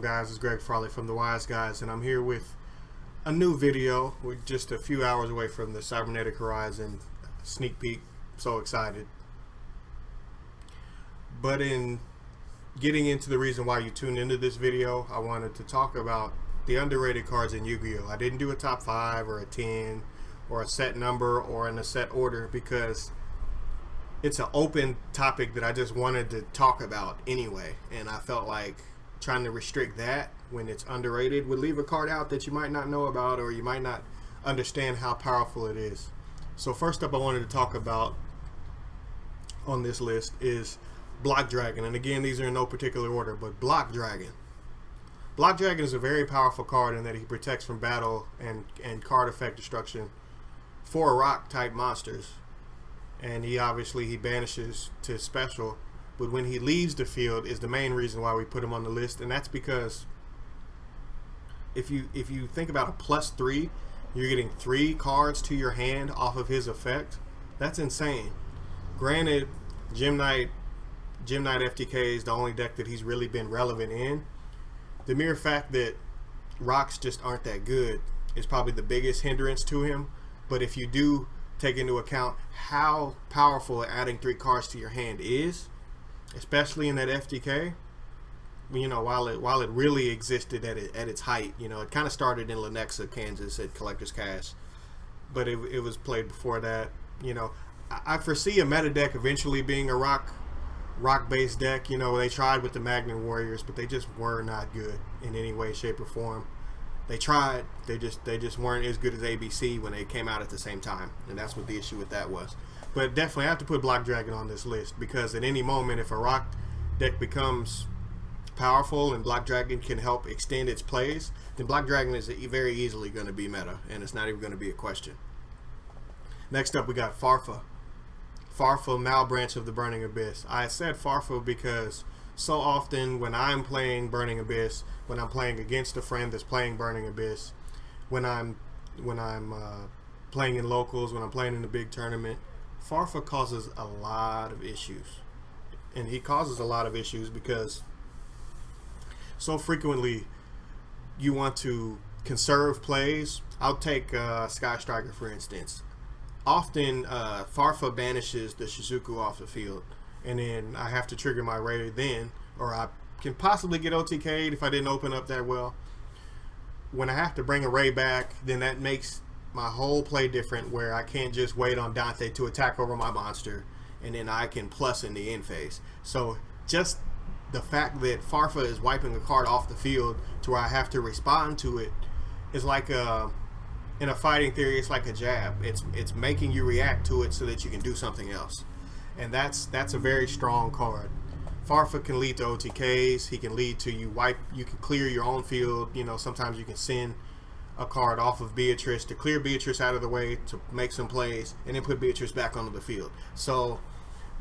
guys, it's Greg Farley from The Wise Guys, and I'm here with a new video. We're just a few hours away from the Cybernetic Horizon sneak peek. So excited. But in getting into the reason why you tuned into this video, I wanted to talk about the underrated cards in Yu-Gi-Oh! I didn't do a top 5 or a 10 or a set number or in a set order because it's an open topic that I just wanted to talk about anyway, and I felt like trying to restrict that when it's underrated would leave a card out that you might not know about or you might not understand how powerful it is. So first up I wanted to talk about on this list is Block Dragon, and again these are in no particular order, but Block Dragon. Block Dragon is a very powerful card in that he protects from battle and card effect destruction for rock type monsters. And he banishes to special, but when he leaves the field is the main reason why we put him on the list, and that's because if you think about a +3, you're getting 3 cards to your hand off of his effect. That's insane. Granted, Gem Knight FTK is the only deck that he's really been relevant in. The mere fact that rocks just aren't that good is probably the biggest hindrance to him, but if you do take into account how powerful adding 3 cards to your hand is, especially in that FTK, you know, while it really existed at its height, you know, it kind of started in Lenexa, Kansas at Collector's Cash, but it was played before that. You know, I foresee a meta deck eventually being a rock-based deck. You know, they tried with the Magnet Warriors, but they just were not good in any way, shape, or form. They tried, they just weren't as good as ABC when they came out at the same time, and that's what the issue with that was. But definitely I have to put Block Dragon on this list because at any moment if a rock deck becomes powerful and Block Dragon can help extend its plays, then Block Dragon is very easily going to be meta, and it's not even going to be a question. Next up we got Farfa. Farfa, Malbranch of the Burning Abyss. I said Farfa because so often when I'm playing Burning Abyss, when I'm playing against a friend that's playing Burning Abyss, when I'm playing in locals, when I'm playing in a big tournament, Farfa causes a lot of issues. And he causes a lot of issues because so frequently you want to conserve plays. I'll take Sky Striker for instance. Often Farfa banishes the Shizuku off the field, and then I have to trigger my Ray then, or I can possibly get OTK'd if I didn't open up that well. When I have to bring a Ray back, then that makes my whole play different, where I can't just wait on Dante to attack over my monster and then I can plus in the end phase. So just the fact that Farfa is wiping a card off the field to where I have to respond to it is like in a fighting theory, it's like a jab. It's making you react to it so that you can do something else. And that's a very strong card. Farfa can lead to OTKs. He can lead to you can clear your own field. You know, sometimes you can send a card off of Beatrice to clear Beatrice out of the way to make some plays, and then put Beatrice back onto the field. So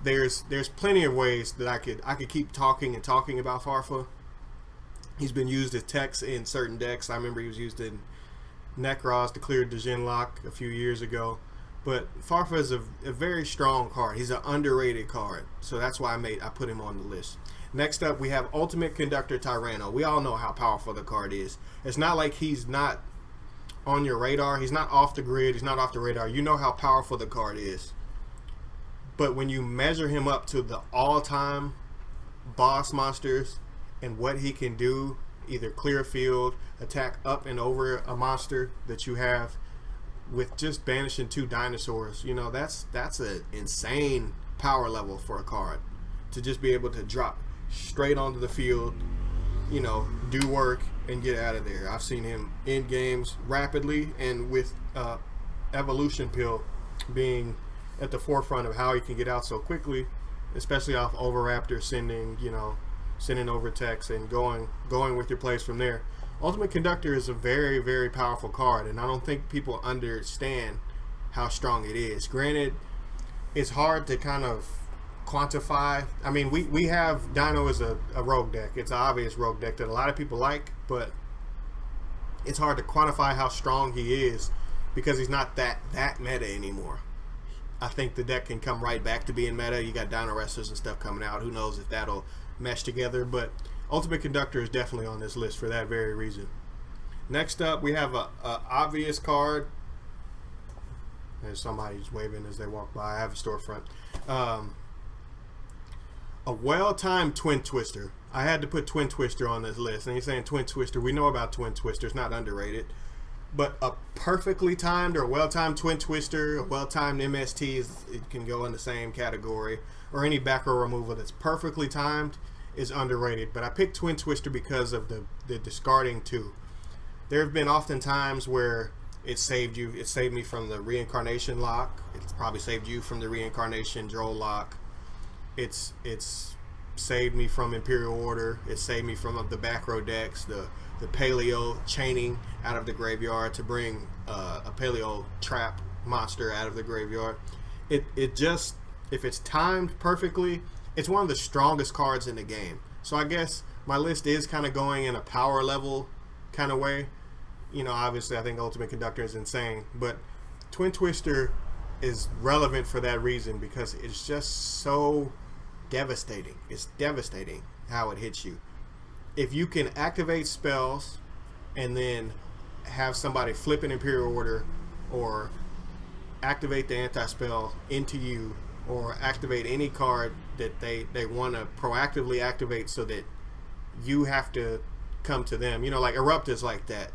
there's plenty of ways that I could keep talking about Farfa. He's been used as text in certain decks. I remember he was used in Necros to clear Djinn Lock a few years ago. But Farfa is a very strong card. He's an underrated card, so that's why I put him on the list. Next up, we have Ultimate Conductor Tyranno. We all know how powerful the card is. It's not like he's not on your radar. He's not off the grid. He's not off the radar. You know how powerful the card is. But when you measure him up to the all-time boss monsters and what he can do, either clear a field, attack up and over a monster that you have, with just banishing 2 dinosaurs, you know, that's an insane power level for a card to just be able to drop straight onto the field, you know, do work and get out of there. I've seen him in games rapidly, and with Evolution Pill being at the forefront of how he can get out so quickly, especially off Overraptor sending over text and going with your plays from there. Ultimate Conductor is a very, very powerful card, and I don't think people understand how strong it is. Granted, it's hard to kind of quantify. I mean, we have Dino as a rogue deck. It's an obvious rogue deck that a lot of people like, but it's hard to quantify how strong he is because he's not that meta anymore. I think the deck can come right back to being meta. You got Dino Wrestlers and stuff coming out. Who knows if that'll mesh together, but Ultimate Conductor is definitely on this list for that very reason. Next up, we have a obvious card. There's somebody's waving as they walk by. I have a storefront. A well-timed Twin Twister. I had to put Twin Twister on this list. And you're saying Twin Twister. We know about Twin Twister. It's not underrated. But a perfectly timed or a well-timed Twin Twister, a well-timed MST, it can go in the same category. Or any back row removal that's perfectly timed is underrated. But I picked Twin Twister because of the discarding too. There have been often times where it saved you. It saved me from the reincarnation lock. It's probably saved you from the reincarnation droll lock. It's saved me from Imperial Order. It saved me from the back row decks, the paleo chaining out of the graveyard to bring a paleo trap monster out of the graveyard. It just, if it's timed perfectly, it's one of the strongest cards in the game. So I guess my list is kind of going in a power level kind of way. You know, obviously I think Ultimate Conductor is insane, but Twin Twister is relevant for that reason because it's just so devastating. It's devastating how it hits you. If you can activate spells and then have somebody flip an Imperial Order or activate the anti-spell into you or activate any card that they want to proactively activate so that you have to come to them. You know, like Erupt is like that.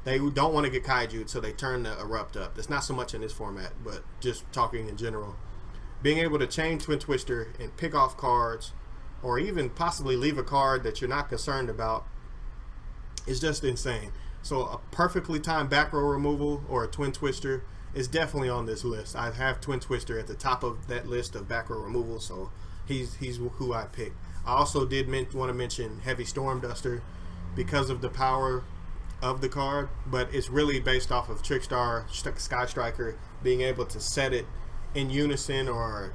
They don't want to get Kaiju, so they turn the Erupt up. That's not so much in this format, but just talking in general. Being able to chain Twin Twister and pick off cards, or even possibly leave a card that you're not concerned about, is just insane. So a perfectly timed back row removal or a Twin Twister is definitely on this list. I have Twin Twister at the top of that list of back row removal, so he's who I picked. I also did want to mention Heavy Storm Duster because of the power of the card, but it's really based off of Trickstar Sky Striker being able to set it in unison or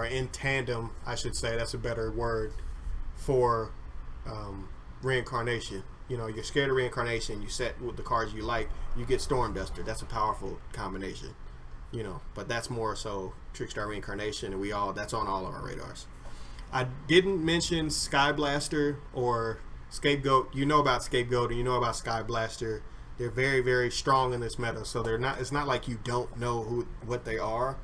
in tandem, I should say, that's a better word, for reincarnation. You know, you're scared of reincarnation, you set with the cards you like, you get Storm Duster. That's a powerful combination, you know, but that's more so Trickstar Reincarnation, and that's on all of our radars. I didn't mention Sky Blaster or Scapegoat. You know about Scapegoat and you know about Sky Blaster. They're very, very strong in this meta, so it's not like you don't know what they are.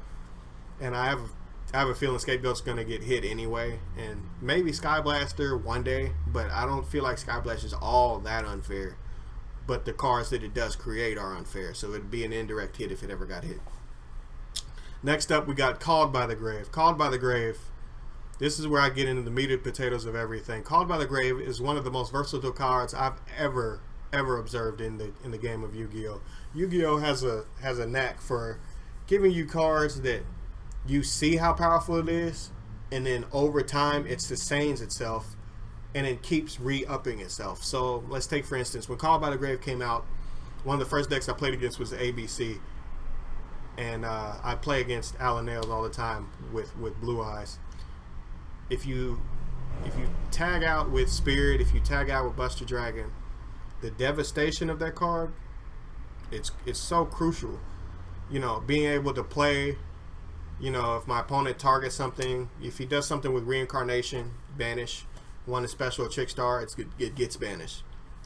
And I have a feeling Scapegoat's going to get hit anyway, and maybe Sky Blaster one day, but I don't feel like Sky Blaster is all that unfair. But the cards that it does create are unfair, so it'd be an indirect hit if it ever got hit. Next up, we got Called by the Grave. Called by the Grave. This is where I get into the meat and potatoes of everything. Called by the Grave is one of the most versatile cards I've ever observed in the game of Yu-Gi-Oh! Yu-Gi-Oh! has a knack for giving you cards that you see how powerful it is, and then over time it sustains itself and it keeps re-upping itself. So let's take, for instance, when Called by the Grave came out, one of the first decks I played against was ABC, and I play against Alan Nails all the time with Blue Eyes. If you tag out with Spirit, if you tag out with Buster Dragon, the devastation of that card, it's so crucial. You know, being able to play, you know, if my opponent targets something, if he does something with Reincarnation, banish. One is special Trickstar, it gets banished.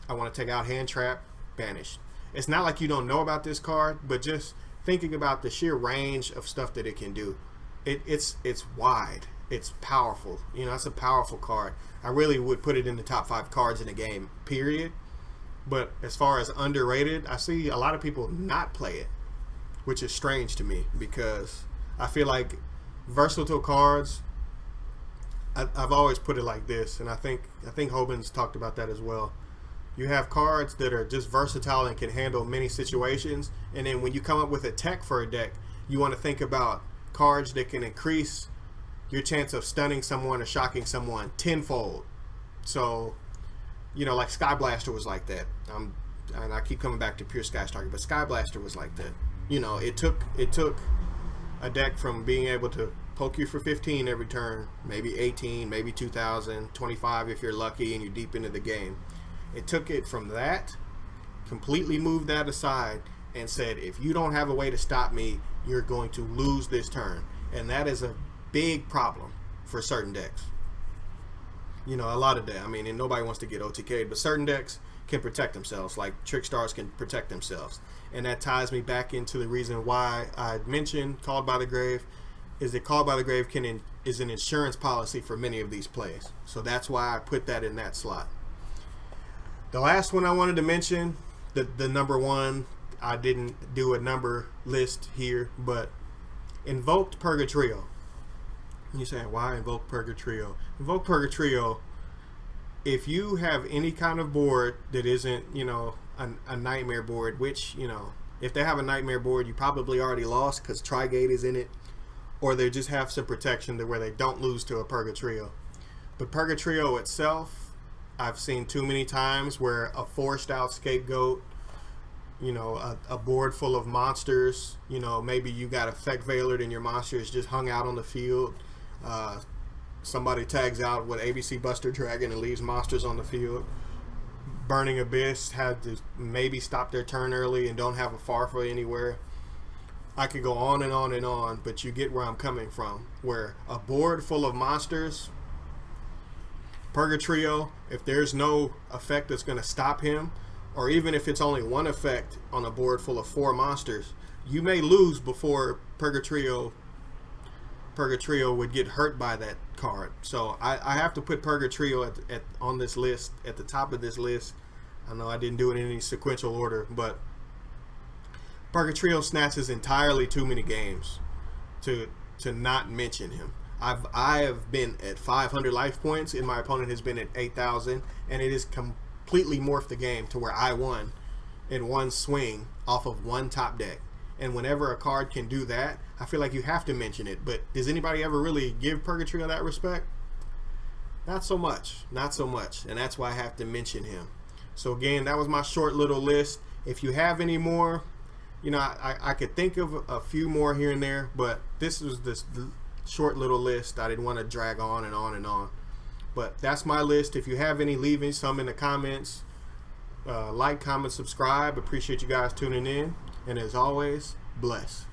I want to take out Hand Trap, banished. It's not like you don't know about this card, but just thinking about the sheer range of stuff that it can do, it's wide. It's powerful. You know, it's a powerful card. I really would put it in the top 5 cards in the game, period. But as far as underrated, I see a lot of people not play it, which is strange to me because I feel like versatile cards, I've always put it like this, and I think Hoban's talked about that as well. You have cards that are just versatile and can handle many situations, and then when you come up with a tech for a deck, you want to think about cards that can increase your chance of stunning someone or shocking someone tenfold. So, you know, like Sky Blaster was like that. And I keep coming back to pure Sky Striker, but Sky Blaster was like that. You know, it took a deck from being able to poke you for 15 every turn, maybe 18, maybe 2,000, 25 if you're lucky and you're deep into the game. It took it from that, completely moved that aside, and said, if you don't have a way to stop me, you're going to lose this turn. And that is a big problem for certain decks. you know, a lot of decks. I mean, and nobody wants to get OTK'd, but certain decks can protect themselves, like Trick Stars can protect themselves. And that ties me back into the reason why I mentioned Called by the Grave, is that Called by the Grave is an insurance policy for many of these plays. So that's why I put that in that slot. The last one I wanted to mention, the number one, I didn't do a number list here, but Invoked Purgatorio. And you're saying, why Invoke Purgatorio? Invoke Purgatorio, if you have any kind of board that isn't, you know, a nightmare board, which, you know, if they have a nightmare board, you probably already lost because Trigate is in it, or they just have some protection to where they don't lose to a Purgatorio. But Purgatorio itself, I've seen too many times where a forced out scapegoat, you know, a board full of monsters, you know, maybe you got Effect Veilered and your monster is just hung out on the field. Somebody tags out with ABC Buster Dragon and leaves monsters on the field. Burning Abyss had to maybe stop their turn early and don't have a Farfa anywhere. I could go on and on and on, but you get where I'm coming from. Where a board full of monsters, Purgatorio, if there's no effect that's going to stop him, or even if it's only one effect on a board full of 4 monsters, you may lose before Purgatorio would get hurt by that card. So I have to put Purgatorio on this list, at the top of this list. I know I didn't do it in any sequential order, but Purgatorio snatches entirely too many games to not mention him. I have been at 500 life points, and my opponent has been at 8,000, and it has completely morphed the game to where I won in one swing off of one top deck. And whenever a card can do that, I feel like you have to mention it. But does anybody ever really give Purgatorio that respect? Not so much. Not so much. And that's why I have to mention him. So again, that was my short little list. If you have any more, you know, I could think of a few more here and there, but this was this short little list. I didn't want to drag on and on and on. But that's my list. If you have any, leave me some in the comments. Like, comment, subscribe. Appreciate you guys tuning in. And as always, bless.